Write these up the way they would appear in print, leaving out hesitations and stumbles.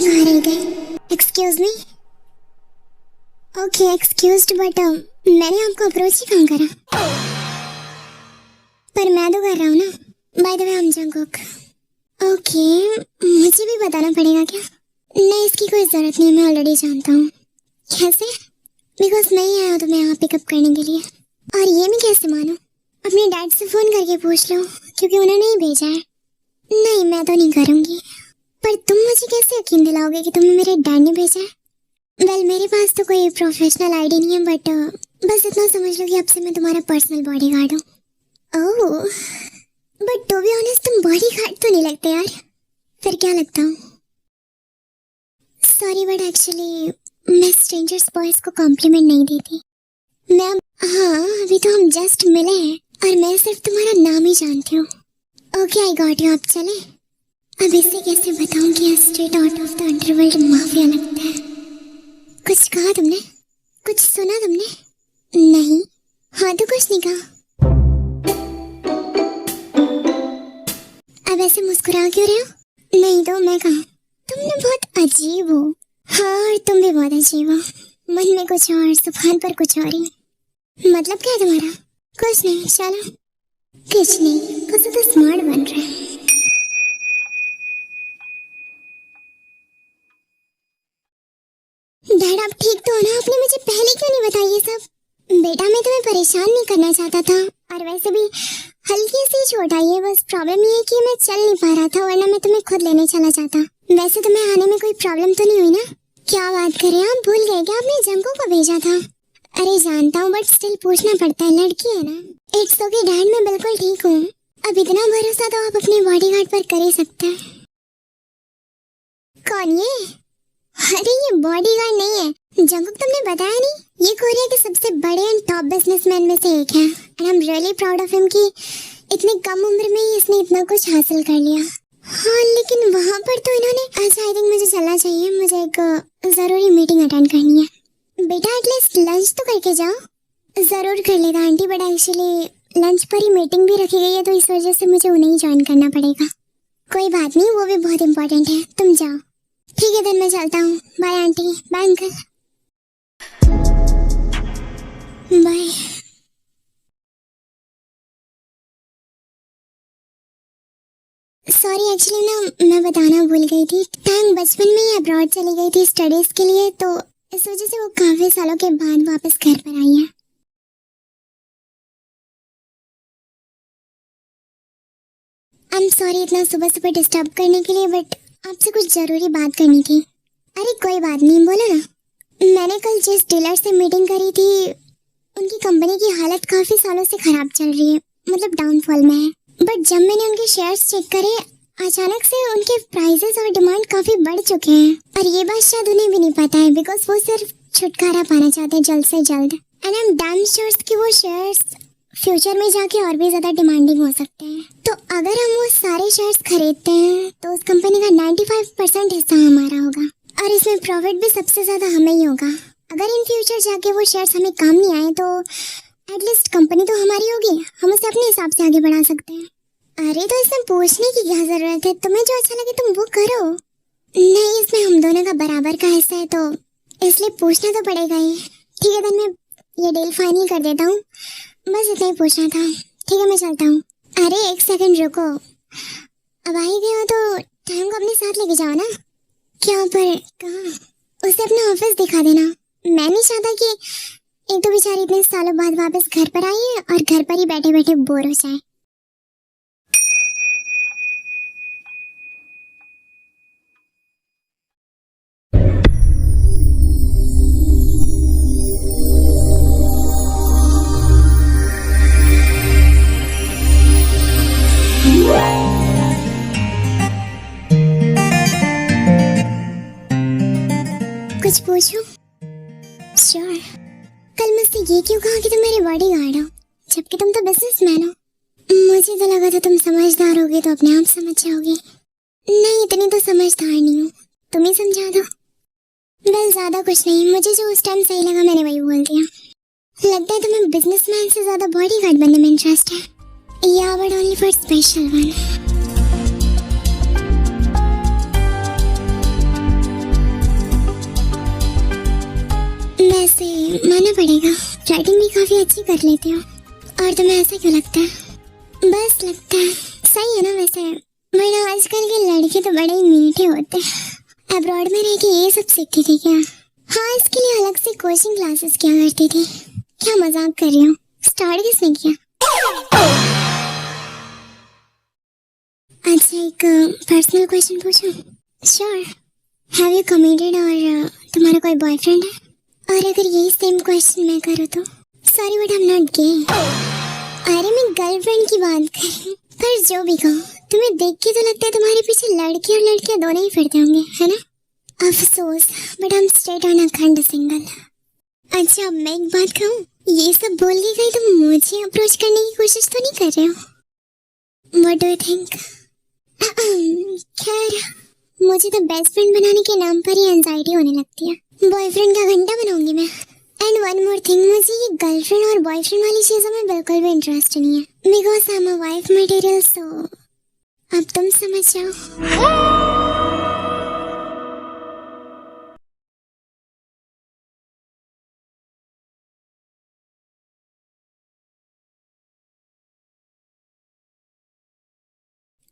ये कहाँ रह गए? Excuse me. Okay excused, but मैंने आपको अप्रोच ही कहाँ करा? पर मैं तो कर रहा हूँ ना। By the way I am Jungkook. Okay, मुझे भी बताना पड़ेगा क्या? नहीं, इसकी कोई ज़रूरत नहीं, मैं ऑलरेडी जानता हूँ। कैसे? बिकॉज मैं ही आया हूँ तुम्हें यहाँ पिकअप करने के लिए। और ये मैं कैसे मानूँ? अपने डैड से फ़ोन करके पूछ लो, क्योंकि उन्होंने ही भेजा है। नहीं, मैं तो नहीं करूँगी। पर तुम मुझे कैसे यकीन दिलाओगे कि तुम्हें मेरे डैड ने भेजा है? वेल, मेरे पास तो कोई प्रोफेशनल आईडी नहीं है, बट बस इतना समझ लो कि अब से मैं तुम्हारा पर्सनल बॉडीगार्ड हूँ। ओह, बट टू बी ऑनेस्ट तुम बॉडीगार्ड तो नहीं लगते यार। फिर क्या लगता हूँ? सॉरी, बट एक्चुअली मैं स्ट्रेंजर्स बॉयज़ को कॉम्प्लीमेंट नहीं देती। मैं हाँ, अभी तो हम जस्ट मिले हैं और मैं सिर्फ तुम्हारा नाम ही जानती हूँ। Okay, I got you. आप चले? अब इससे कैसे बताऊँ कि straight out of the underworld mafia लगता है। कुछ कहा तुमने? कुछ सुना तुमने? नहीं। हाँ तो कुछ नहीं कहा। अब ऐसे मुस्कुरा क्यों रहे हो? नहीं तो मैं कहा तुमने बहुत अजीब हो। हाँ, और तुम भी बहुत अजीब हो। मन में कुछ और, जुबान पर कुछ और ही। मतलब क्या है तुम्हारा? कुछ नहीं, चलो। कुछ नहीं, बस तो स्मार्ट बन रहा है। डैड आप ठीक तो हो ना? आपने मुझे पहले क्यों नहीं बताया ये सब? बेटा मैं तुम्हें परेशान नहीं करना चाहता था, और वैसे भी हल्की सी चोट आई है। बस प्रॉब्लम ये है कि मैं चल नहीं पा रहा था, वरना मैं तुम्हें खुद लेने चला जाता। वैसे तुम्हें आने में कोई प्रॉब्लम तो नहीं हुई ना? क्या बात करें, आप भूल गए क्या आपने जंगकुक को भेजा था? अरे जानता हूँ, बट स्टिल पूछना पड़ता है, लड़की है ना। इट्स ओके डैड, मैं बिल्कुल ठीक हूँ। अब इतना भरोसा तो आप अपने बॉडीगार्ड पर कर ही सकते हैं। कौन ये? अरे ये बॉडीगार्ड नहीं है, जंगकुक तुमने बताया नहीं। ये कोरिया के सबसे बड़े एंड टॉप बिजनेसमैन में से एक है, and I am really proud of him कि इतनी कम उम्र में ही इसने इतना कुछ हासिल कर लिया। हाँ, लेकिन वहाँ पर तो इन्होंने अच्छा, आई थिंक मुझे चलना चाहिए, मुझे एक ज़रूरी मीटिंग अटेंड करनी है। बेटा एटलीस्ट लंच तो करके जाओ। ज़रूर कर लेगा आंटी, बट एक्चुअली लंच पर ही मीटिंग भी रखी गई है, तो इस वजह से मुझे उन्हें ही ज्वाइन करना पड़ेगा। कोई बात नहीं, वो भी बहुत इंपॉर्टेंट है, तुम जाओ। ठीक है, देन मैं चलता हूँ। Bye aunty. Bye uncle. Bye. Sorry, actually ना मैं बताना भूल गई थी। टैंग बचपन में ही अब्रॉड चली गई थी स्टडीज के लिए, तो इस वजह से वो काफी सालों के बाद वापस घर पर आई है। आई एम सॉरी इतना सुबह सुबह डिस्टर्ब करने के लिए, बट आपसे कुछ जरूरी बात करनी थी। अरे कोई बात नहीं, बोलो ना। मैंने कल जिस डीलर से मीटिंग करी थी, उनकी कंपनी की हालत काफी सालों से खराब चल रही है, मतलब डाउनफॉल में है। बट जब मैंने उनके शेयर्स चेक करे, अचानक से उनके प्राइसेस और डिमांड काफी बढ़ चुके हैं, और ये बात शायद उन्हें भी नहीं पता है, बिकॉज वो सिर्फ छुटकारा पाना चाहते हैं जल्द से जल्द। And I am damn sure कि वो शेयर्स फ्यूचर में जाके और भी ज्यादा डिमांडिंग हो सकते हैं। तो अगर हम वो सारे शेयर्स खरीदते हैं, तो उस कंपनी का 95% हिस्सा हमारा होगा, और इसमें प्रॉफिट भी सबसे ज्यादा हमें ही होगा। अगर इन फ्यूचर जाके वो शेयर्स हमें काम नहीं आए, तो एटलीस्ट कंपनी तो हमारी होगी, हम उसे अपने हिसाब से आगे बढ़ा सकते हैं। अरे तो इसमें पूछने की क्या जरूरत है? तुम्हें जो अच्छा लगे तुम वो करो। नहीं, इसमें हम दोनों का बराबर का हिस्सा है, तो इसलिए पूछना तो पड़ेगा ही। ठीक है, मैं ये डील फाइनल कर देता हूँ, बस इतना ही पूछना था। ठीक है, मैं चलता हूँ। अरे एक सेकंड रुको, अब आ ही गए हो तो टाइम को अपने साथ लेके जाओ ना। क्या पर कहाँ? उसे अपना ऑफिस दिखा देना। मैं नहीं चाहता कि एक तो बेचारी इतने सालों बाद वापस घर पर आई है और घर पर ही बैठे बैठे बोर हो जाए। कुछ पूछूं? श्योर। कल मुझसे ये क्यों कहा कि तुम मेरे बॉडीगार्ड हो, जबकि तुम तो बिजनेसमैन हो? मुझे तो लगा था तुम समझदार होगे तो अपने आप समझ जाओगे। नहीं, इतनी तो समझदार नहीं हूँ, तुम ही समझा दो। वेल, ज्यादा कुछ नहीं, मुझे जो उस टाइम सही लगा मैंने वही बोल दिया। लगता है तुम्हें बिजनेसमैन से ज्यादा बॉडीगार्ड बनने में इंटरेस्ट है। या but only for special one. वैसे मानना पड़ेगा, राइटिंग भी काफी अच्छी कर लेते हो। और तुम्हें ऐसा क्यों लगता है? बस लगता है। सही है ना वैसे, वरना आजकल के लड़के तो बड़े ही मीठे होते हैं। अब्रॉड में रह के ये सब सीखती थी क्या? हाँ, इसके लिए अलग से कोचिंग क्लासेस किया करती थी। क्या मजाक कर रही हूँ? स्टार्ट किसने किया? अच्छा, एक पर्सनल क्वेश्चन पूछूं? श्योर। हैव यू कमिटेड और तुम्हारा कोई बॉयफ्रेंड है? और अगर यही सेम क्वेश्चन मैं करूँ तो? Sorry but I am not gay. अरे मैं गर्लफ्रेंड की बात कर रही हूँ। पर जो भी कहो, तुम्हें देख के तो लगता है तुम्हारे पीछे लड़के और लड़कियां दोनों ही फिरते होंगे, है ना? अफसोस, but I am straight on अखंड सिंगल। अच्छा, अब मैं एक बात कहूँ, ये सब बोल के कहीं तुम मुझे अप्रोच करने की कोशिश तो नहीं कर रहे हो? What do you think? खैर, मुझे तो बेस्ट फ्रेंड बनाने के नाम पर ही एंजाइटी होने लगती है। बॉयफ्रेंड का घंटा बनाऊंगी मैं। एंड वन मोर थिंग, मुझे ये गर्लफ्रेंड और बॉयफ्रेंड वाली चीजों में बिल्कुल भी इंटरेस्ट नहीं है, because I am a wife material. So अब तुम समझ जाओ।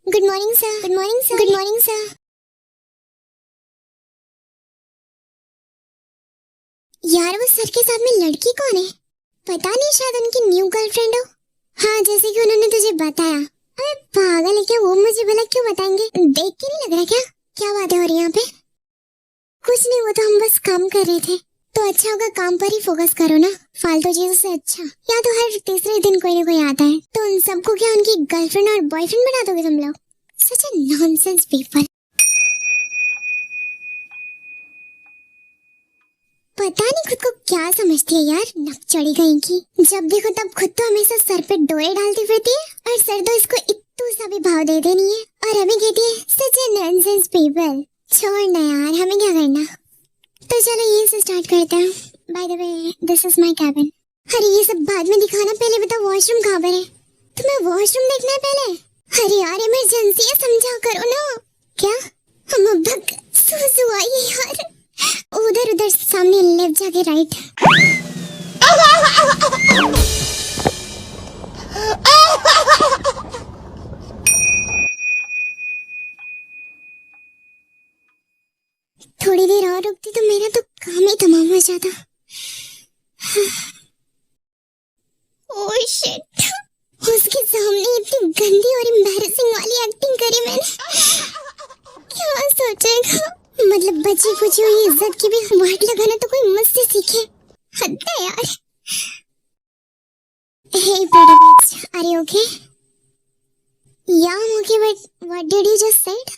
Good morning sir. Good morning sir. Good morning sir. यार, वो सर के साथ में लड़की कौन है? पता नहीं, शायद उनकी न्यू गर्लफ्रेंड हो। हाँ, जैसे कि उन्होंने तुझे बताया। अरे पागल है क्या? वो मुझे भला क्यों बताएंगे? देख के नहीं लग रहा क्या? क्या बातें हो रही हैं यहाँ पे? कुछ नहीं, वो तो हम बस काम कर रहे थे। तो अच्छा होगा काम पर ही फोकस करो ना, फालतू चीजों से अच्छा। या तो हर तीसरे दिन कोई ना कोई आता है, तो उन सबको क्या उनकी गर्लफ्रेंड और बॉयफ्रेंड बना दोगे तुम लोग? सच अ नॉनसेंस पीपल। पता नहीं खुद को क्या समझती है यार, नक चढ़ी गई की। जब देखो तब खुद तो हमेशा सर पे डोरे डालती फिरती है, और सर तो इसको इत्तू सा भी भाव देते नहीं है, और हमें कहती है सच ए नॉनसेंस पीपल। छोड़ना यार, हमें क्या करना। तो चलो यहीं से स्टार्ट करते हैं। By the way, this is my cabin. अरे ये सब बाद में दिखाना, पहले बताओ वॉशरूम कहाँ पर है? तुम्हें वॉशरूम देखना है पहले? अरे यार, इमरजेंसी है, समझा करो ना। क्या? हम अब तक सुसु आई है यार। उधर उधर सामने लेफ्ट जाके राइट। थोड़ी देर और रुकती तो मेरा तो काम ही तमाम हो जाता। ओह शिट, उसके सामने इतनी गंदी और एम्बैरेसिंग वाली एक्टिंग करी मैंने। क्या सोचेगा? मतलब बची कुची हुई इज्जत की भी वाट लगाना तो कोई मुझसे सीखे। हद है यार। Hey pretty bitch, are you okay? Yeah, I'm okay, but what did you just said?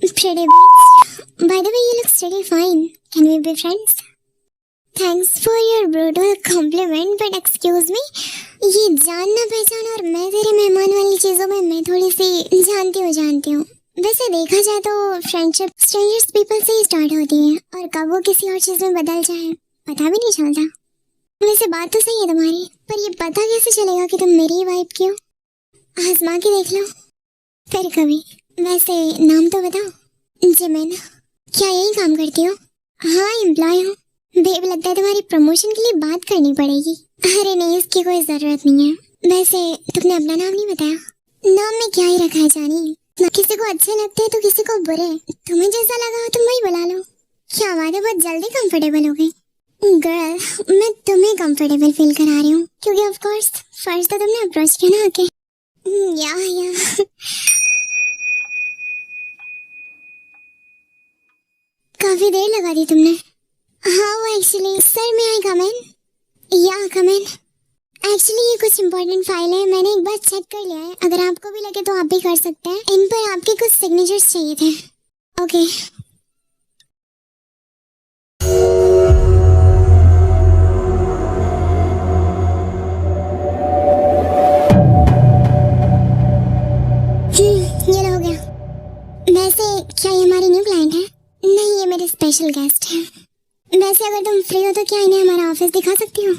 Pretty bitch. By the way, you look pretty fine. Can we be friends? Thanks for your brutal compliment, but excuse me, ये जानना पहचान और मैं तेरे मेहमान वाली चीजों में मैं थोड़ी सी जानती हूँ। वैसे देखा जाए तो फ्रेंडशिप स्ट्रेंजर्स पीपल से ही स्टार्ट होती है, और कब वो किसी और चीज में बदल जाए पता भी नहीं चलता। वैसे बात तो सही है तुम्हारी, पर ये पता कैसे चलेगा कि तुम मेरी वाइफ की हो? आजमा के देख लो फिर कभी। वैसे नाम तो बताओ। जिमिन। क्या यही काम करती हो? हाँ, एम्प्लॉय हूँ। बेब, लगता है तुम्हारी प्रमोशन के लिए बात करनी पड़ेगी। अरे नहीं, इसकी कोई जरूरत नहीं है। वैसे तुमने अपना नाम नहीं बताया। नाम में क्या ही रखा है जानी, किसी को अच्छे लगते हैं तो किसी को बुरे। तुम्हें जैसा लगा हो तुम वही बुला लो। क्या बात है, बहुत जल्दी कंफर्टेबल हो गई। गर्ल, मैं तुम्हें कंफर्टेबल फील करा रही हूँ, क्योंकि ऑफ कोर्स फर्स्ट तो तुमने अप्रोच किया ना आके। या काफी देर लगा दी तुमने। हाँ, वो एक्चुअली सर, मैं आई कम इन? या कम इन। एक्चुअली ये कुछ इम्पोर्टेंट फाइल है, मैंने एक बार चेक कर लिया है। अगर आपको भी लगे तो आप भी कर सकते हैं। इन पर आपके कुछ सिग्नेचर्स चाहिए थे। ओके। ये हो गया। वैसे क्या ये हमारी न्यू क्लाइंट है? नहीं, ये मेरे स्पेशल गेस्ट है। वैसे अगर तुम फ्री हो तो क्या इन्हें हमारा ऑफिस दिखा सकती हो?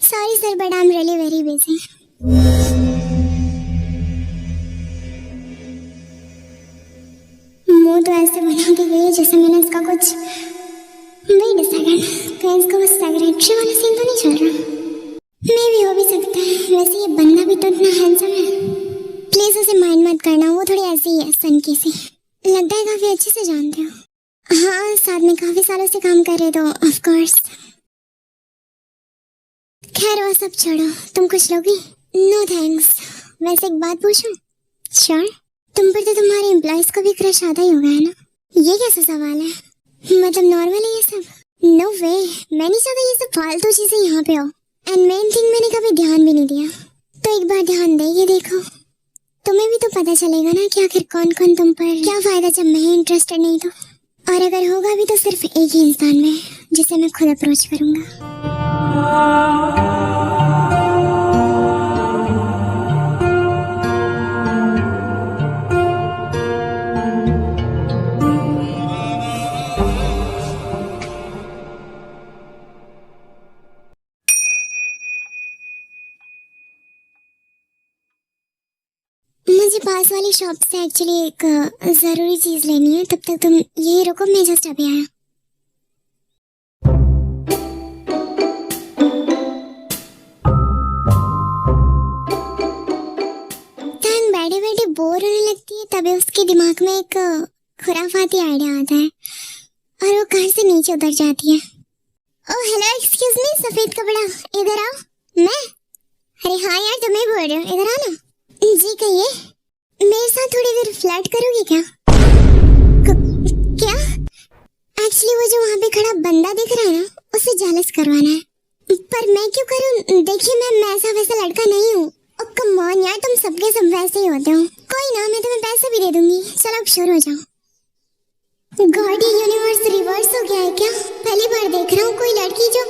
Sorry sir, but I am really very busy. मुंह तो ऐसे बना के गई जैसे मैंने इसका कुछ वेट अ सेकंड, कहीं है इसका वो सेक्रेटरी वाला सीन तो नहीं चल रहा? मे भी हो भी सकता है, वैसे ये बंदा भी तो इतना हैंडसम है। प्लीज उसे माइंड मत करना, वो थोड़ी ऐसी ही है सनकी सी। लगता है काफी अच्छे से जानते हो। हाँ, साथ में काफी सालों से काम कर रहे तो ऑफ कोर्स। खैर वो सब छोड़ो, तुम कुछ लोगी? No thanks. वैसे एक बात पूछूं? श्योर। तुम पर तो तुम्हारे एम्प्लॉयज को भी क्रश आता ही होगा, है ना? ये कैसा सवाल है? मतलब नॉर्मल है ये सब? नो वे, मैं नहीं चाहता ये सब फालतू चीजें यहाँ पे हो। एंड मेन थिंग, मैंने कभी ध्यान भी नहीं दिया, तो एक बार ध्यान दे ये देखो। तुम्हें भी तो पता चलेगा ना कि आखिर कौन कौन तुम पर क्या फायदा जब मैं इंटरेस्टेड नहीं तो। और अगर होगा भी तो सिर्फ एक ही इंसान में, जिसे मैं खुद अप्रोच करूंगा। मुझे पास वाली शॉप से एक्चुअली एक जरूरी चीज लेनी है। तब तक तुम यही रुको, मैं जस्ट अभी आया। तन बैठे बैठे बोर होने लगती है, तभी उसके दिमाग में एक खुराफाती आइडिया आता है और वो कार से नीचे उतर जाती है। ओह हेलो, एक्सक्यूज मी, सफेद कपड़ा, इधर आओ। मैं? अरे हाँ यार, तुम्हें बोल रहे हो, इधर आओ ना। जी कहिए, मेरे साथ थोड़ी देर फ्लर्ट करोगे क्या? क्या? एक्चुअली वो जो वहाँ पे खड़ा बंदा दिख रहा है ना, उसे जेलस करवाना है। पर मैं क्यों करूँ? देखिए मैं ऐसा वैसा लड़का नहीं हूँ। ओ कम ऑन यार, तुम सबके सब वैसे ही होते हो। कोई ना, मैं तुम्हें पैसे भी दे दूंगी। चलो अब शुरू हो जाओ। गॉड, ये यूनिवर्स रिवर्स हो गया है क्या? पहली बार देख रहा हूँ कोई लड़की जो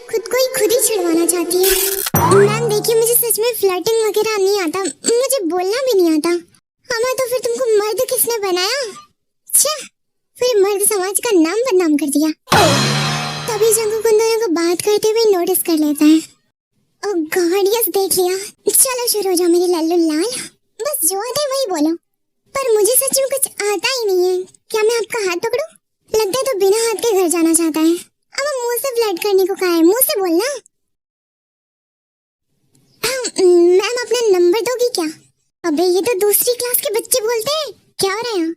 खुद को ही खुद ही छिड़वाना चाहती है। मैम देखिए, मुझे सच में फ्लर्टिंग वगैरह नहीं आता, मुझे बोलना भी नहीं आता। हमें तो फिर तुमको मर्द किसने बनाया? अच्छा, फिर मर्द समाज का नाम बदनाम कर दिया। तभी जंगू उन दोनों को बात करते हुए नोटिस कर लेता है। ओह गॉड, यस देख लिया। चलो शुरू हो जाओ मेरी लल्लू लाल, बस जो आता है वही बोलो। पर मुझे सच में कुछ आता ही नहीं है। क्या मैं आपका हाथ पकड़ूं? लगता है तो बिना हाथ के घर जाना चाहता है। अब मुंह से फ्लर्ट करने को कहा है, मुंह से बोलना। मैम अपना नंबर दोगी क्या? अबे ये तो दूसरी क्लास के बच्चे बोलते हैं। क्या हो रहा है?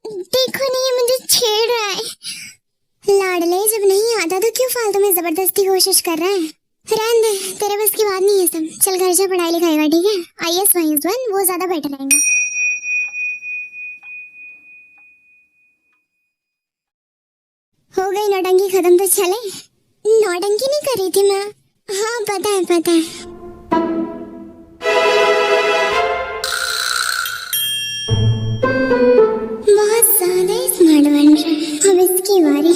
देखो नहीं, ये मुझे छेड़ रहा है। लाडले, जब नहीं आता तो क्यों फालतू में जबरदस्ती कोशिश कर रहा है? रहने दे, तेरे बस की बात नहीं है सब। चल घर जा, पढ़ाई लिखाई कर, ठीक है? IAS वाइस बन, वो ज्यादा बेटर रहेगा। हो गई नौटंकी खत्म तो चले। नौटंकी नहीं कर रही थी मैं। हाँ पता है पता है। बहुत ज्यादा स्मार्ट बन रहा है। अब इसकी बारी।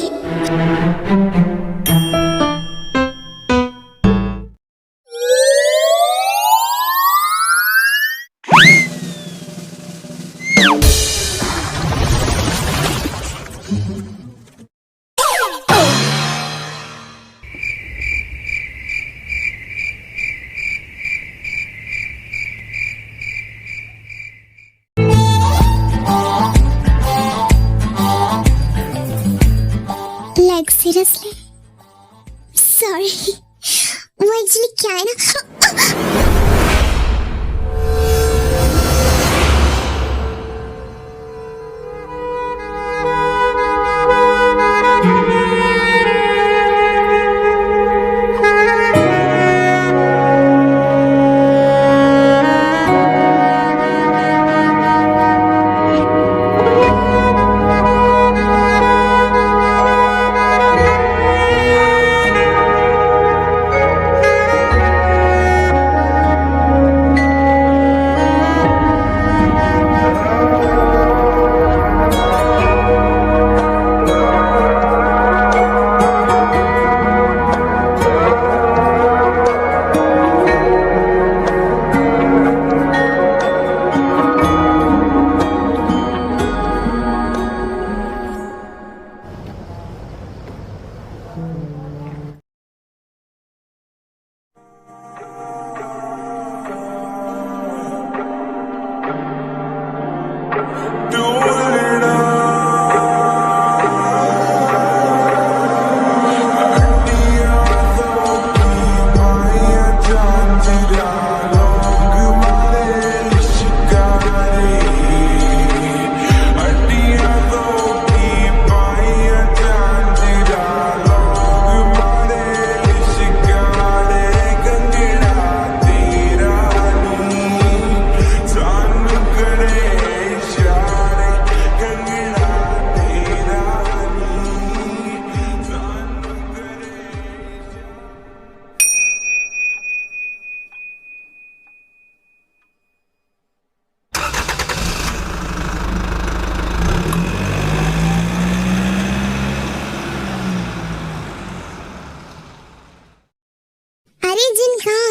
Like seriously? Sorry. वो एक्चुअली क्या है ना,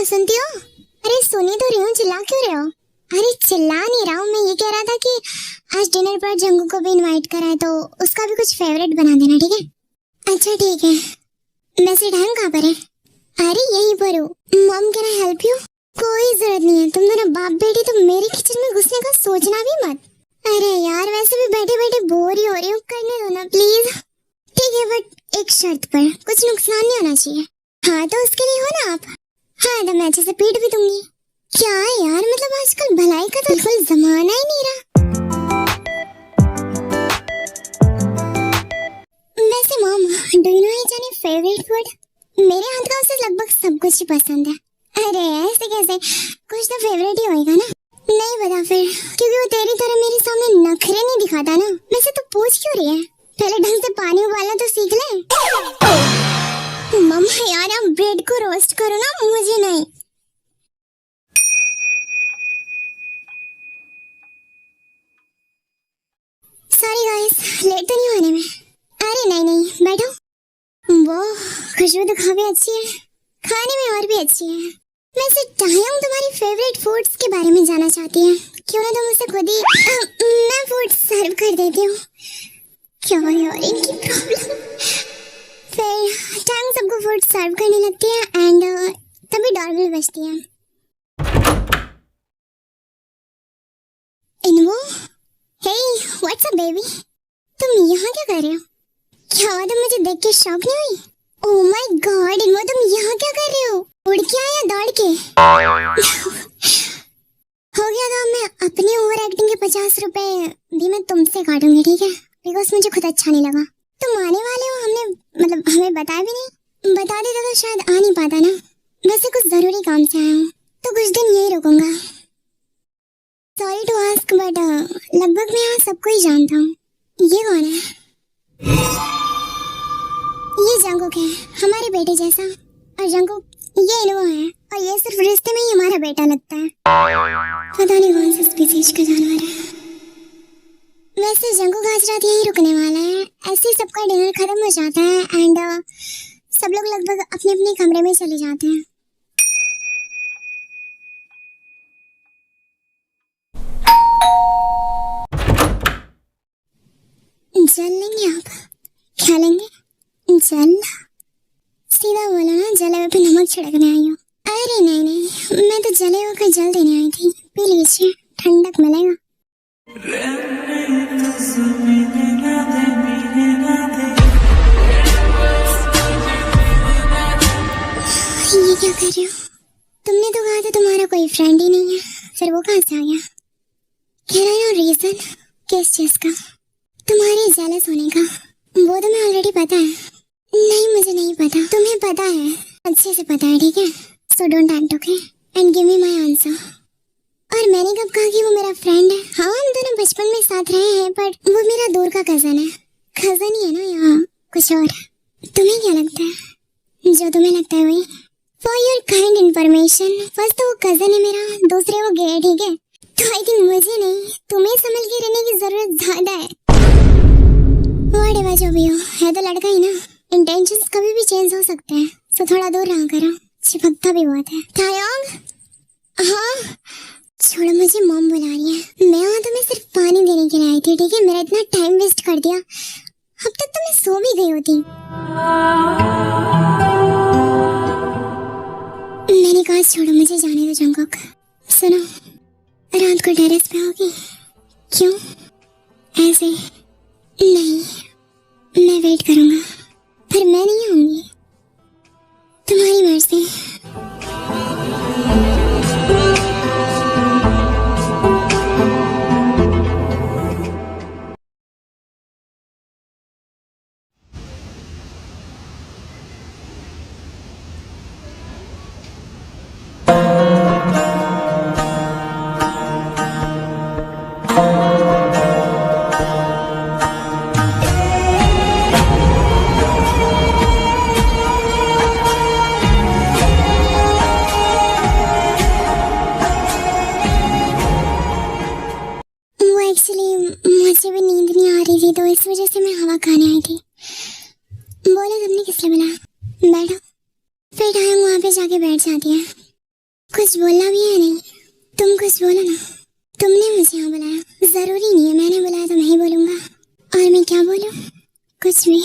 सुनती हो? अरे सुनी तो रही हूँ, चिल्ला क्यों रहे हो? अरे चिल्ला नहीं रहा हूँ, मैं ये कह रहा था कि आज डिनर पर जंगू को भी इनवाइट करा है तो उसका भी कुछ फेवरेट बना देना, ठीक है? अच्छा ठीक है। वैसे टाइम कहाँ पर है? अरे यहीं पर हूँ। Mom can I help you? कोई जरूरत नहीं है, तुम दोनों बाप बेटी तो मेरे किचन में घुसने का सोचना भी मत। अरे यार वैसे भी बैठे बैठे बोर ही हो रही हूँ, करने दो ना प्लीज। ठीक है बट एक शर्त पर, कुछ नुकसान नहीं होना चाहिए। हाँ तो उसके लिए हो ना आप? हाँ तो मैं अच्छे से पीट भी दूंगी। क्या है यार, मतलब आजकल भलाई का तो बिल्कुल जमाना ही नहीं रहा। वैसे mom, do you know any favourite food? मेरे हाथ का उसे लगभग सब कुछ ही पसंद है। अरे ऐसे कैसे, कुछ तो फेवरेट ही होएगा ना? नहीं पता फिर, क्योंकि वो तेरी तरह मेरे सामने नखरे नहीं दिखाता ना। वैसे तो पूछ क्यों रही है? पहले ढंग से पानी उबालना तो सीख ले। मम्मा यार आप ब्रेड को रोस्ट करो ना, मुझे नहीं। सॉरी गाइस, लेट तो नहीं होने में? अरे नहीं नहीं, बैठो। वो खुशबू तो काफी अच्छी है, खाने में और भी अच्छी है। वैसे टायम तुम्हारी फेवरेट फूड्स के बारे में जानना चाहती है, क्यों ना तुम मुझसे खुद ही मैं फूड सर्व कर देती हूँ। क्या यार इनकी प्रॉब्लम। फिर टाइम सबको फूड सर्व करने लगती है एंड तभी डॉरबेल बजती है। इनवो, हे व्हाट्स अप बेबी, तुम यहाँ क्या कर रहे हो? क्या हुआ, तुम मुझे देख के शॉक नहीं हुई? ओह माय गॉड इनवो, तुम यहाँ क्या कर रहे हो? उड़ के आया दौड़ के? हो गया तो मैं अपनी ओवर एक्टिंग के 50 रुपए भी मैं तुमसे काटूंगी, ठीक है? बिकॉज मुझे खुद अच्छा नहीं लगा। तुम आने वाले हो, हमने मतलब हमें बताया भी नहीं। बता देता तो शायद आ नहीं पाता ना। वैसे कुछ जरूरी काम से आया हूँ तो कुछ दिन यही रुकूंगा। सॉरी टू आस्क बट लगभग मैं यहाँ सबको ही जानता हूँ। ये कौन है? ये जंगुक है, हमारे बेटे जैसा। और जंगुक ये इनवो है, और ये सिर्फ रिश्ते में ही हमारा बेटा लगता है। पता नहीं कौन सा स्पीसीज का जानवर है। वैसे जंगुक आज रात यहीं रुकने वाला है। ऐसे ही सबका डिनर खत्म हो जाता है एंड सब लोग लगभग अपने अपने कमरे में चले जाते हैं। जल लेंगे आप? क्या लेंगे? जल? सीधा बोला ना, जले हुए पे नमक छिड़कने आई हूँ। अरे नहीं नहीं, मैं तो जले हुए का जल देने आई थी। पी लीजिए, ठंडक मिलेगा। ये क्या कर रहे हो? तुमने तो कहा था तुम्हारा कोई फ्रेंड ही नहीं है, फिर वो कहाँ से आ गया? Can I know reason? किस चीज का? तुम्हारे जेलस होने का? वो तो मैं ऑलरेडी पता है। नहीं मुझे नहीं पता, तुम्हें पता है, अच्छे से पता है, ठीक है? So don't act okay and give me my answer. और मैंने कब कहा कि वो मेरा फ्रेंड है? हाँ हम दोनों बचपन में साथ रहे हैं, बट वो मेरा दूर का कजन है। कजन ही है ना, या कुछ और? तुम्हें क्या लगता है? जो तुम्हें लगता है वही। For your kind information, first तो वो कजन है मेरा, दूसरे वो गे, ठीक है? तो आई थिंक मुझे नहीं, तुम्हें संभल के रहने की जरूरत ज्यादा है। व्हाटएवर जो भी हो, है तो लड़का ही ना। इंटेंशंस कभी भी चेंज हो सकते हैं, सो थोड़ा दूर रहा करो, चिपकता भी बहुत है। तायोंग? हाँ छोड़ो, मुझे मॉम बुला रही है। मैं वहाँ तुम्हें सिर्फ पानी देने के लिए आई थी, ठीक है? मेरा इतना टाइम वेस्ट कर दिया, अब तक तो मैं सो भी गई होती। मैंने कहा छोड़ो, मुझे जाने दो जंगुक। सुनो, रात को टेरेस पे होगी? क्यों? ऐसे? नहीं, मैं वेट करूंगा, पर मैं नहीं आऊंगी। तुम्हारी मर्जी। एक्चुअली मुझे भी नींद नहीं आ रही थी, तो इस वजह से मैं हवा खाने आई थी। बोलो तुमने किस लिए बुलाया? बैठो। फिर टाइम वहाँ पे जाके बैठ जाती है। कुछ बोलना भी है नहीं, तुम कुछ बोलो ना। तुमने मुझे यहाँ बुलाया, जरूरी नहीं है मैंने बुलाया तो मैं ही बोलूंगा। और मैं क्या बोलूं? कुछ भी,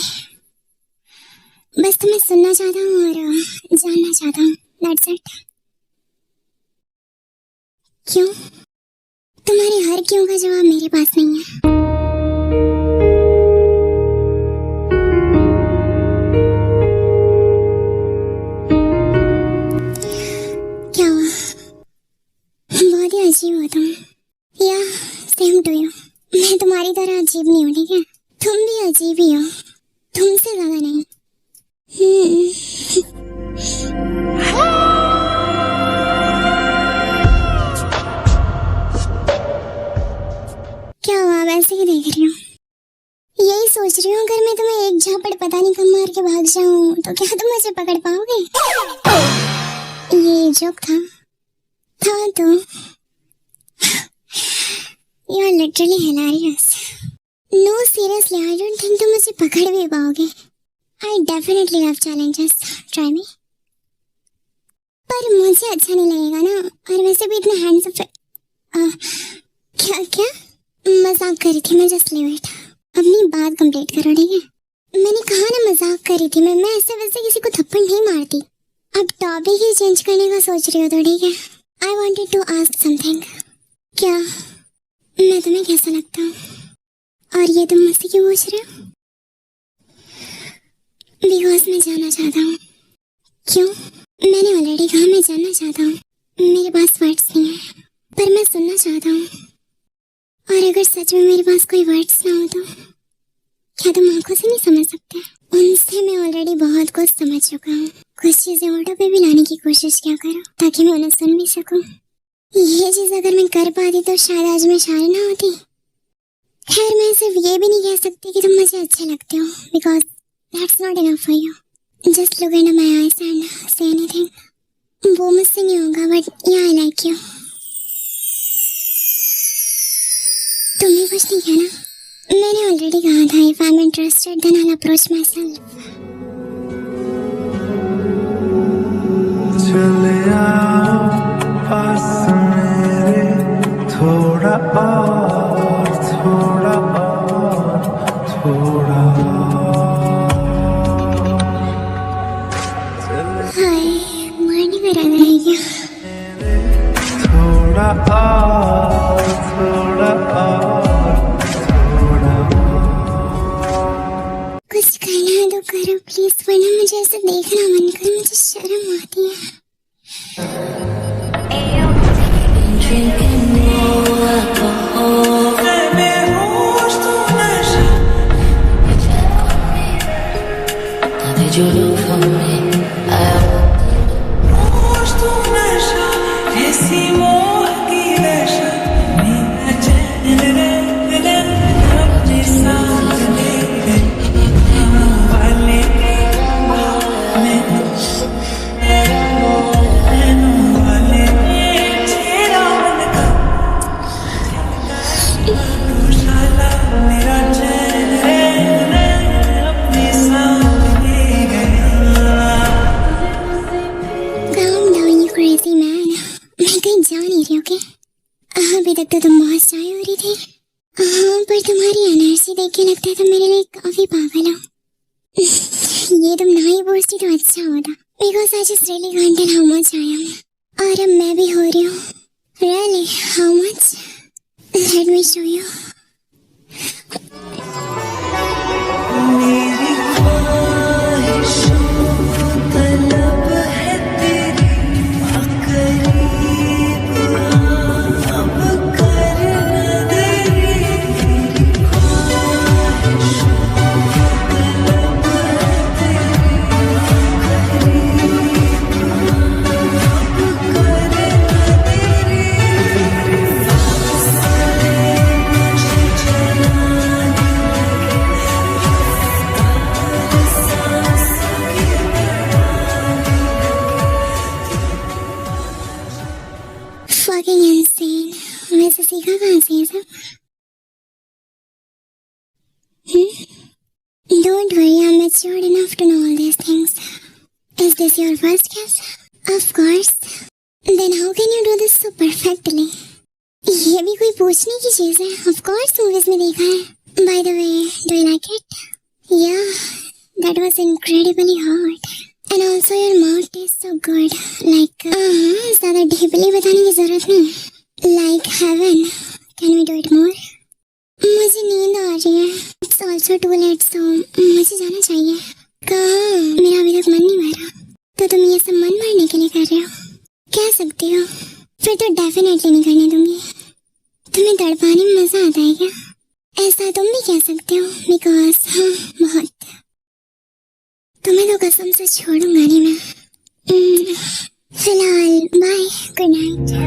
बस तुम्हें सुनना चाहता हूँ और जानना चाहता हूँ, दैट्स इट। क्यों? तुम्हारे हर क्यों का जवाब मेरे पास नहीं है। क्या हुआ? बहुत ही अजीब हो तुम। या सेम टू यू। मैं तुम्हारी तरह अजीब नहीं हूँ, ठीक है? तुम भी अजीब ही हो, तुमसे ज्यादा नहीं। क्या हुआ? वैसे ही देख रही हूँ। यही सोच रही हूँ, अगर मैं तुम्हें एक झापड़ पता नहीं कब मार के भाग जाऊं तो क्या तुम मुझे पकड़ पाओगे? ये जोक था तो you are literally hilarious. No seriously, I don't think तुम मुझे पकड़ भी पाओगे। I definitely love challenges, try me. पर मुझे अच्छा नहीं लगेगा ना, और वैसे भी इतने हैंडसम। क्या मजाक कर रही थी मैं, जस्ट लीव इट। अपनी बात कंप्लीट करो, ठीक है? मैंने कहा ना मजाक कर रही थी मैं ऐसे वैसे किसी को थप्पड़ नहीं मारती। अब टॉपिक ही चेंज करने का सोच रही हो तो ठीक है। I wanted to ask something. क्या मैं तुम्हें कैसा लगता हूँ? और ये तुम मुझसे क्यों पूछ रहे हो? बिकॉज मैं जानना चाहता हूँ। क्यों? मैंने ऑलरेडी कहा मैं जानना चाहता हूँ। मेरे पास वर्ड्स नहीं है, पर मैं सुनना चाहता हूँ। और अगर सच में मेरे पास कोई वर्ड्स ना हो तो क्या तुम आंखों से नहीं समझ सकते? उनसे मैं ऑलरेडी बहुत कुछ समझ चुका हूँ। कुछ चीजें ऑटो पे भी लाने की कोशिश क्या करो ताकि मैं उन्हें सुन भी सकूं। ये चीज अगर मैं कर पाती तो शायद आज मैं शायर ना होती। खैर, मैं सिर्फ ये भी नहीं कह सकती कि तुम मुझे अच्छे लगते हो, because that's not enough for you. Just look into my eyes and say anything. वो मुझसे नहीं होगा, बट या आई लाइक यू। तुम्हें कुछ नहीं कहना? मैंने ऑलरेडी कहा था, if I am interested then I will approach myself. चले आओ पास मेरे, थोड़ा और थोड़ा और थोड़ा। हाय, मारने का इरादा है क्या? थोड़ा और थोड़ा और थोड़ा। कुछ कहना है तो करो प्लीज, वरना मुझे ऐसे देखना मन कर, मुझे शर्म आती है। अभी तक तो तुम बहुत शाय हो रही थी। हाँ, पर तुम्हारी एनर्जी देख के लगता है तुम मेरे लिए काफी पागल हो। ये तुम ना ही पूछती तो अच्छा होता, because I just really can't tell how much I am. और अब मैं भी हो रही हूँ। Really how much? Let me show you. Fucking insane. वैसे सीखा कहाँ से ये सब? Don't worry, I'm matured enough to know all these things. Is this your first kiss? Of course. Then how can you do this so perfectly? ये भी कोई पूछने की चीज है? Of course मूवीज में देखा है. By the way, do you like it? Yeah, that was incredibly hot. And also your mouth tastes so good. Like, ज़्यादा deeply बताने की जरूरत नहीं. Like heaven. Can we do it more? मुझे नींद आ रही है. It's also too late, so मुझे जाना चाहिए. कहाँ? मेरा अभी तक मन नहीं भरा. तो तुम ये सब मन भरने के लिए कर रहे हो? कह सकती हो. फिर तो डेफिनेटली नहीं करने दूंगी. तुम्हें तड़पाने में मजा आता है क्या? ऐसा तुम भी कह सकते हो. बिकॉज हाँ, बहुत. तुम्हें तो कसम से छोड़ूंगा नहीं मैं. फिलहाल बाय, गुड नाइट.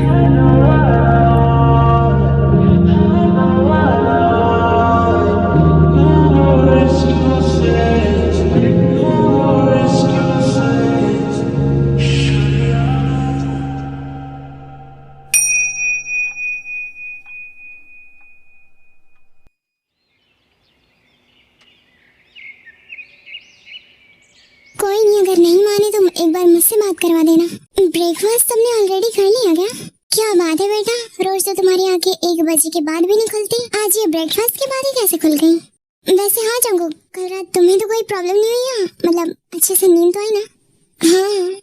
कोई नहीं, अगर नहीं माने तो एक बार मुझसे बात करवा देना. ब्रेकफास्ट तुमने ऑलरेडी कर लिया क्या? क्या बात है बेटा, रोज तो तुम्हारी आंखें 1 बजे के बाद भी नहीं खुलती. आज ये ब्रेकफास्ट के बाद ही कैसे खुल गई? वैसे हाँ जंगू, कल रात तुम्हें तो कोई प्रॉब्लम नहीं हुई? यहाँ मतलब अच्छे से नींद तो आई ना? हाँ.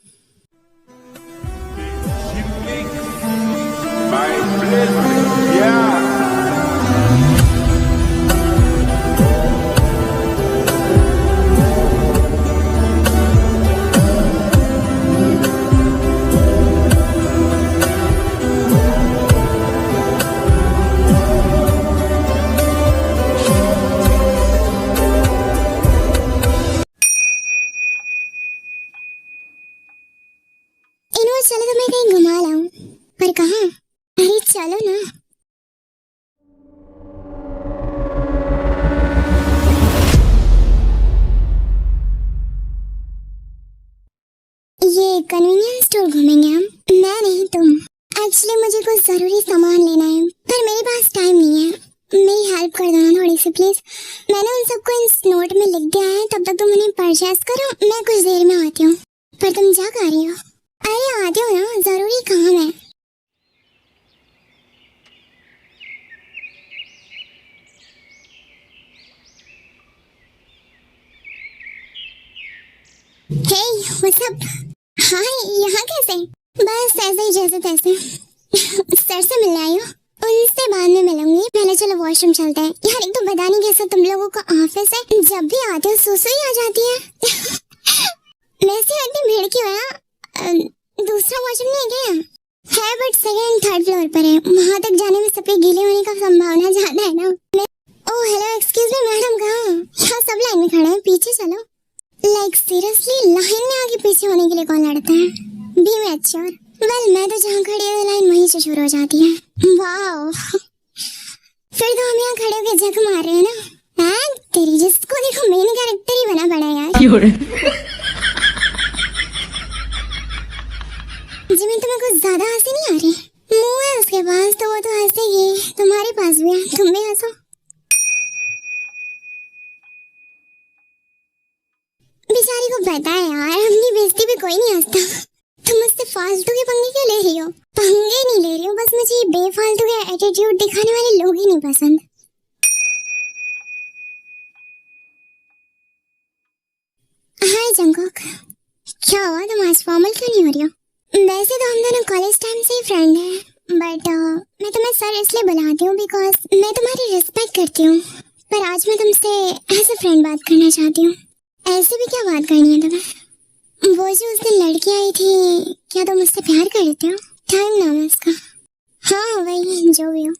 चलो तो मैं कहीं घुमा लाऊं. पर कहाँ? अरे चलो ना. ये कन्वीनियंस स्टोर घूमेंगे हम. मैं नहीं, तुम. एक्चुअली मुझे कुछ जरूरी सामान लेना है, पर मेरे पास टाइम नहीं है. मेरी हेल्प कर दो थोड़ी सी प्लीज. मैंने उन सबको इस नोट में लिख दिया है, तब तक तुम उन्हें परचेस करो. मैं कुछ देर में आती हूँ. पर तुम जा कर रही हो? अरे आती हो ना, जरूरी काम है. Hey what's up? हाय, यहाँ कैसे? बस ऐसे ही जैसे तैसे. सर से मिलने आई हो? उनसे बाद में मिलूंगी. पहले चलो वॉशरूम चलते हैं. यार एक तो पता नहीं कैसा तुम लोगों का ऑफिस है, जब भी आते हो सुसु ही आ जाती है. वैसे इतनी भीड़ क्यों है? दूसरा वॉशरूम नहीं है क्या? है बट सेकंड थर्ड फ्लोर पर है. वहाँ तक जाने में सबके गीले होने का संभावना ज्यादा है ना. Oh hello, excuse me madam, कहाँ? यहाँ सब लाइन में खड़े हैं, पीछे चलो. लाइक सीरियसली, लाइन में आगे पीछे होने के लिए कौन लड़ता है? Be mature. वेल मैं तो जहाँ खड़ी हूँ लाइन वहीं से शुरू हो जाती है. वाओ, फिर तो हम यहाँ खड़े होकर जग मार रहे हैं ना. तेरी जिसको देखो मेन कैरेक्टर ही बना पड़ा यार. जिमी तुम्हें कुछ ज्यादा हंसी नहीं आ रही? मुंह है उसके पास तो वो तो हंसेगी. तुम्हारे पास भी है, तुम भी हंसो. बेचारी को पता है यार, अपनी बेइज्जती पे कोई नहीं हंसता. तुम मुझसे फालतू के पंगे क्यों ले रही हो? पंगे नहीं ले रही हूँ, बस मुझे बेफालतू के एटीट्यूड दिखाने वाले लोग ही नहीं पसंद. हाय जंगकुक, क्या हुआ, तुम आज फॉर्मल क्यों नहीं हो रही हो? वैसे तो हम दोनों कॉलेज टाइम से ही फ्रेंड हैं, बट मैं तुम्हें सर इसलिए बुलाती हूँ बिकॉज मैं तुम्हारी रिस्पेक्ट करती हूँ. पर आज मैं तुमसे एज ए फ्रेंड बात करना चाहती हूँ. ऐसे भी क्या बात करनी है तुम्हें? वो जो उस दिन लड़की आई थी, क्या तुम उससे प्यार करते हो? टाइम नाम है उसका. हाँ वही, जो भी हो.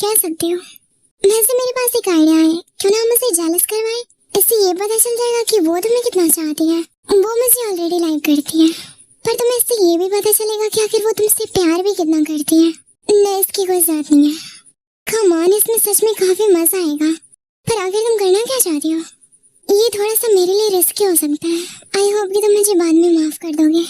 कह सकते हो. वैसे मेरे पास एक आइडिया है, क्यों ना हम उसे जेलस करवाएं? इससे ये पता चल जाएगा कि वो तुम्हें कितना चाहती है. वो मुझे ऑलरेडी लाइक करती है, पर तुम्हें इससे ये भी पता चलेगा कि आखिर वो तुमसे प्यार भी कितना करती है. नहीं, इसकी कोई जरूरत नहीं है. कम ऑन, इसमें सच में काफी मजा आएगा. पर आखिर तुम करना क्या चाहती हो? ये थोड़ा सा मेरे लिए रिस्की हो सकता है. आई होप कि तुम मुझे बाद में माफ कर दोगे.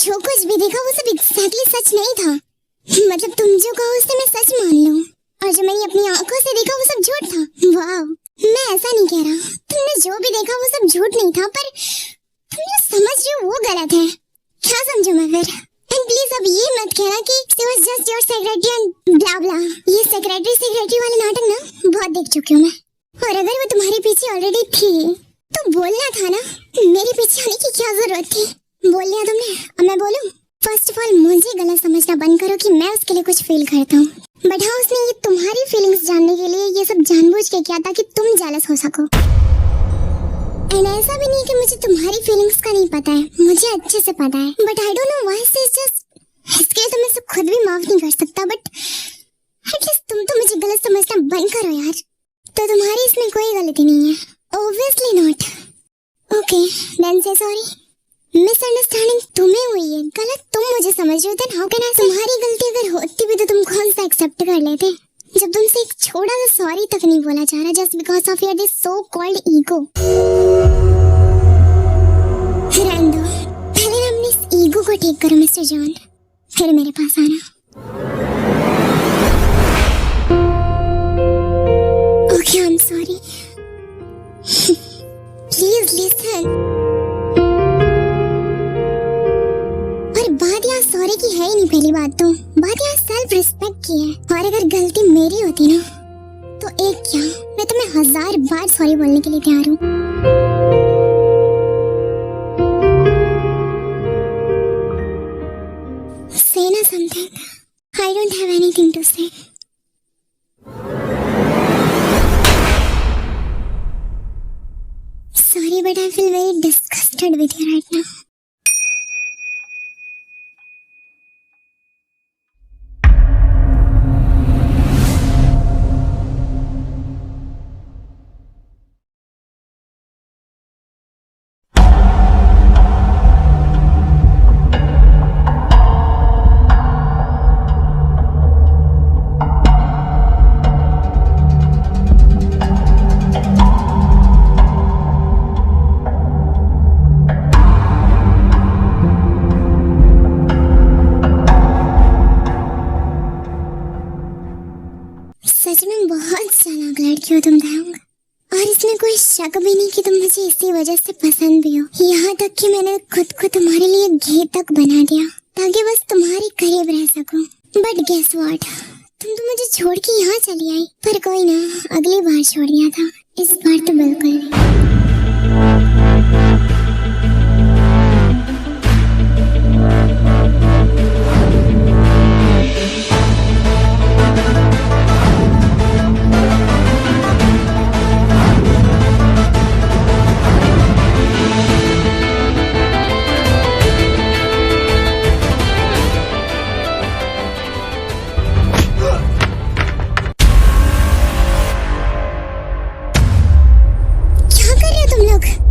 जो कुछ भी देखा वो सब एग्जैक्टली सच नहीं था। मतलब तुम जो कहो उससे मैं सच मान लूं, और जो मैंने अपनी आंखों से देखा वो सब झूठ था। वाह, मैं ऐसा नहीं कह रहा, तुमने जो भी देखा वो सब झूठ नहीं था, पर तुम जो समझ रहे हो वो गलत है। क्या समझूं मैं फिर? एंड प्लीज अब ये मत कहना कि she was just your secretary and blah blah। ये सेक्रेटरी वाले नाटक ना बहुत देख चुकी हूँ मैं। और अगर वो तुम्हारे पीछे ऑलरेडी थी तो बोलना था ना, मेरे पीछे आने की क्या जरूरत थी? बोल लिया तुमने, अब मैं बोलूं? फर्स्ट ऑफ ऑल मुझे गलत समझना बंद करो कि मैं उसके लिए कुछ फील करता हूँ। बट हाँ, उसने ये तुम्हारी फीलिंग्स जानने के लिए ये सब जानबूझ के किया ताकि तुम जेलस हो सको। एंड ऐसा भी नहीं कि मुझे तुम्हारी फीलिंग्स का नहीं पता है, मुझे अच्छे से पता है। But I don't know why she is just, इसके लिए तो मैं खुद भी माफ नहीं कर सकता। बट एटलीस्ट तुम तो मुझे गलत समझना बंद करो यार। तो तुम्हारी इसमें कोई गलती नहीं है? Obviously not. Okay then say sorry. Misunderstanding तुम्हें हुई है, गलत तुम मुझे समझ रहे हो। Then how can I? तुम्हारी गलती अगर होती भी तो तुम कौन सा एक्सेप्ट कर लेते, जब तुमसे एक छोटा सा सॉरी तक नहीं बोला जा रहा just because of your this so called ego. रहने दो, पहले ना अपनी इस ईगो को ठीक करो मिस्टर जॉन, फिर मेरे पास आना। Okay I am sorry. Please listen. और बात यहाँ सॉरी की है ही नहीं, पहली बात तो बात यहाँ सेल्फ रिस्पेक्ट की है। और अगर गलती मेरी होती ना तो एक क्या, मैं तुम्हें 1000 बार सॉरी बोलने के लिए तैयार हूँ। Say na something. I don't have anything to say. Sorry, but I feel very disgusted with you right now. सच में बहुत चालाक लड़की हो तुम दयांग, और इसमें कोई शक भी नहीं कि तुम मुझे इसी वजह से पसंद भी हो। यहाँ तक कि मैंने खुद को तुम्हारे लिए घी तक बना दिया ताकि बस तुम्हारे करीब रह सकूं। बट गेस व्हाट, तुम तो मुझे छोड़ के यहाँ चली आई। पर कोई ना, अगली बार छोड़ दिया था, इस बार तो बिल्कुल नहीं।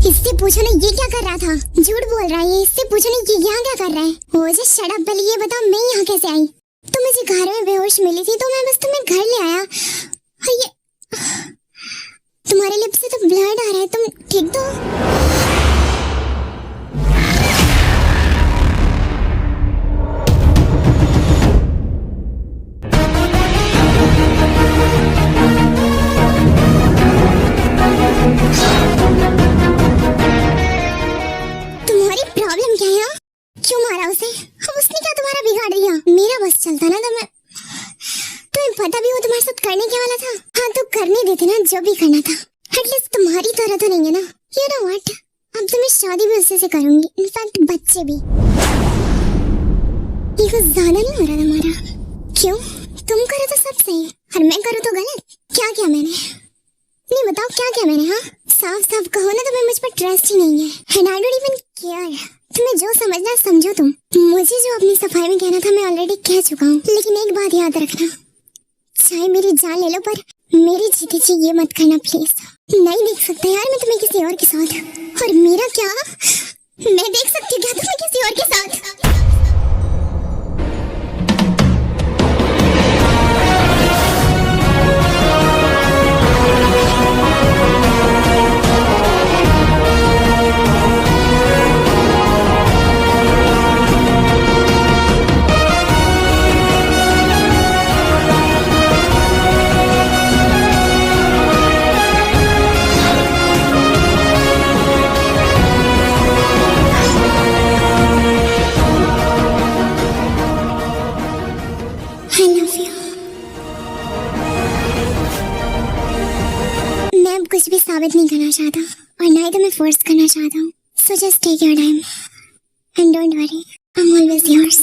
इससे पूछो ना ये क्या कर रहा था? झूठ बोल रहा है ये। इससे पूछो ना ये यहाँ क्या कर रहा है? वो जो शट अप, पहले ये बताओ मैं यहाँ कैसे आई? तुम मुझे घर में बेहोश मिली थी तो मैं बस तुम्हें घर ले आया। और ये तुम्हारे लिप्स से तो ब्लड आ रहा है, तुम ठीक तो? क्यों मारा उसे? अब उसने क्या तुम्हारा बिगाड़ दिया? मेरा बस चलता ना तो मैं, तुम्हें पता भी वो तुम्हारे साथ करने क्या वाला था। हाँ तो करने देते ना जो भी करना था। एटलीस्ट तुम्हारी तरह तो नहीं है ना। यू नो व्हाट, अब तो मैं शादी भी उससे करूंगी, इनफैक्ट बच्चे भी। ये कुछ ज्यादा नहीं हो रहा तुम्हारा? क्यों? तुम करो तो सब सही और मैं करूँ तो गलत? क्या क्या मैंने? नहीं बताओ क्या क्या मैंने? हाँ साफ साफ कहो ना, तुम्हें मुझ पर ट्रस्ट ही नहीं है। And I don't even care. तुम्हें जो समझना समझो तुम। मुझे जो अपनी सफाई में कहना था मैं ऑलरेडी कह चुका हूँ। लेकिन एक बात याद रखना, चाहे मेरी जान ले लो पर मेरी जीती जी ये मत करना प्लीज। नहीं देख सकता यार मैं तुम्हें किसी और के साथ। और मेरा क्या, मैं देख सकती हूँ क्या तुम्हें किसी और के साथ? And don't worry, I'm always yours.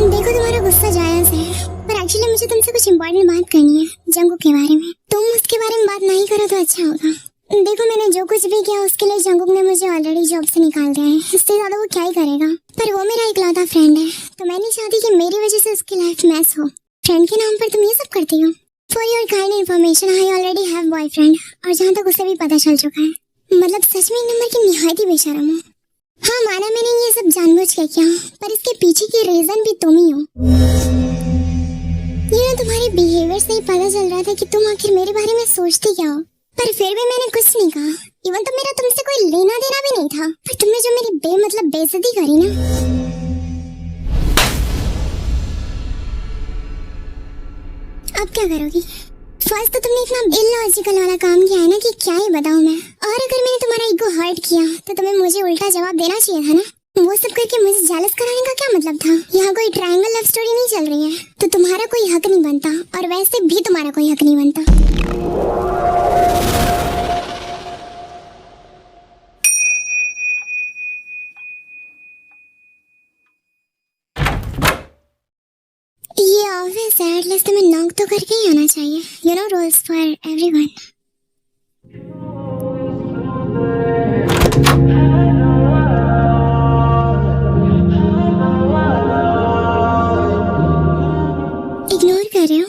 देखो तुम्हारा गुस्सा जायज है, पर एक्चुअली मुझे तुमसे कुछ इम्पोर्टेंट बात करनी है जंगकुक के बारे में। तुम उसके बारे में बात नहीं करो तो अच्छा होगा। देखो मैंने जो कुछ भी किया उसके लिए जंगकुक ने मुझे ऑलरेडी जॉब से निकाल दिया है, इससे ज्यादा वो क्या ही करेगा। पर वो मेरा इकलौता फ्रेंड है, तो मैं नहीं चाहती कि मेरी वजह से उसकी लाइफ मैस हो। फ्रेंड के नाम पर तुम ये सब करती हो। For your kind information, I already have boyfriend, और जहाँ तक उसे भी पता चल चुका है। मतलब सच में एक नंबर की निहायत ही बेशरम हो। हाँ माना मैंने ये सब जानबूझ के किया, पर इसके पीछे की रीजन भी तुम ही हो। ये तुम्हारे बिहेवियर से ही पता चल रहा था कि तुम आखिर मेरे बारे में सोचती क्या हो, पर फिर भी मैंने कुछ नहीं कहा। इवन तो मेरा तुमसे कोई लेना देना भी नहीं था, पर तुमने जो मेरी बेमतलब बेइज्जती करी ना। अब क्या करोगी? फर्स्ट तो तुमने इतना इलॉजिकल वाला काम किया है ना कि क्या ही बताऊं मैं। और अगर मैंने तुम्हारा ईगो हर्ट किया तो तुम्हें मुझे उल्टा जवाब देना चाहिए था ना। वो सब करके मुझे जेलस कराने का क्या मतलब था? यहाँ कोई ट्रायंगल लव स्टोरी नहीं चल रही है, तो तुम्हारा कोई हक नहीं बनता, और वैसे भी तुम्हारा कोई हक नहीं बनता। ये ऑफिस है, एटलीस्ट तुम्हें नॉक तो करके ही आना चाहिए। You know rules for everyone. Ignore कर रहे हो?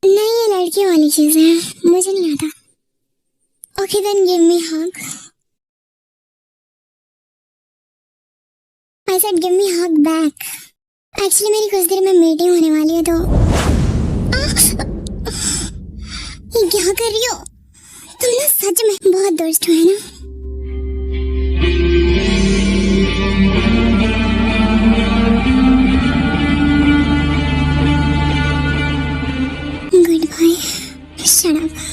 नहीं, ये लड़कियों वाली चीजें हैं, मुझे नहीं आता। Okay then give me hug. I said give me hug back. Actually मेरी कुछ देर में मीटिंग होने वाली है, तो ये क्या कर रही हो तुम? ना सच में बहुत दुष्ट हो, है ना? Goodbye, shut up.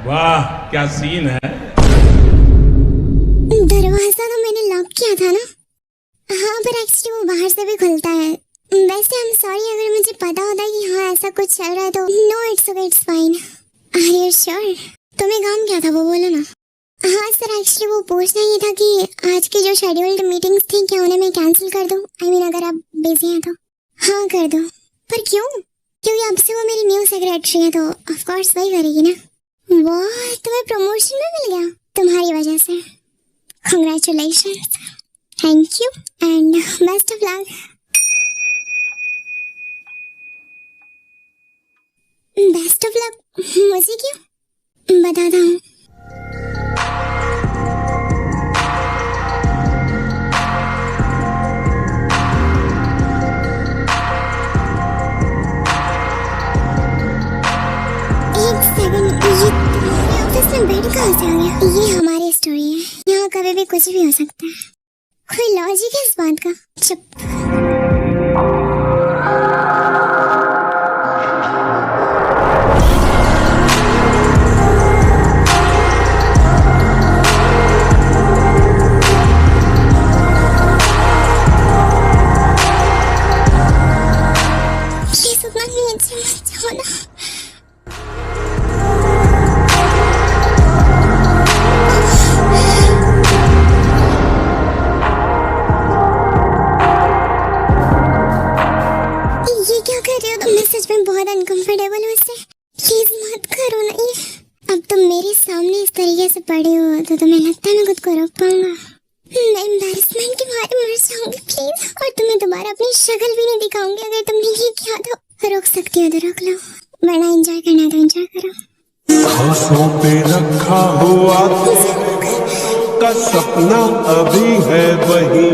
वाह क्या सीन है। दरवाजा तो मैंने लॉक किया था ना। हाँ पर एक्चुअली वो बाहर से भी खुलता है। वैसे आई एम सॉरी अगर मुझे पता होता कि हाँ ऐसा कुछ चल रहा है तो। No it's okay, it's fine. Are you sure? तुम्हें काम क्या था वो बोलो ना। हाँ सर, एक्चुअली वो पूछना ही था कि आज की जो शेड्यूल्ड मीटिंग्स थी क्या उन्हें मैं कैंसिल कर दूं? आई मीन अगर आप बिजी हैं तो। हाँ कर दो। पर क्यों? क्योंकि अब से वो मेरी न्यू सेक्रेटरी है, तो ऑफ कोर्स वही करेगी ना। वाह, तुम्हें प्रमोशन में मिल गया तुम्हारी वजह से। Congratulations, thank you and best of luck. Best of luck मुझे क्यों? बताता हूँ। बेड कहाँ से आ गया? ये हमारी स्टोरी है, यहाँ कभी भी कुछ भी हो सकता है। कोई लॉजिक है इस बात का? चुप। तरीके से पढ़े हो तो तुम्हें लगता है मैं खुद को रोक पाऊंगा? मैं एम्बैरेसमेंट के मारे मर जाऊंगी प्लीज, और तुम्हें दोबारा अपनी शक्ल भी नहीं दिखाऊंगी। अगर तुमने ये किया तो रोक सकती हो तो रोक लो, वरना एंजॉय करना है तो एंजॉय करो। आंखों पे रखा हुआ का सपना अभी है वही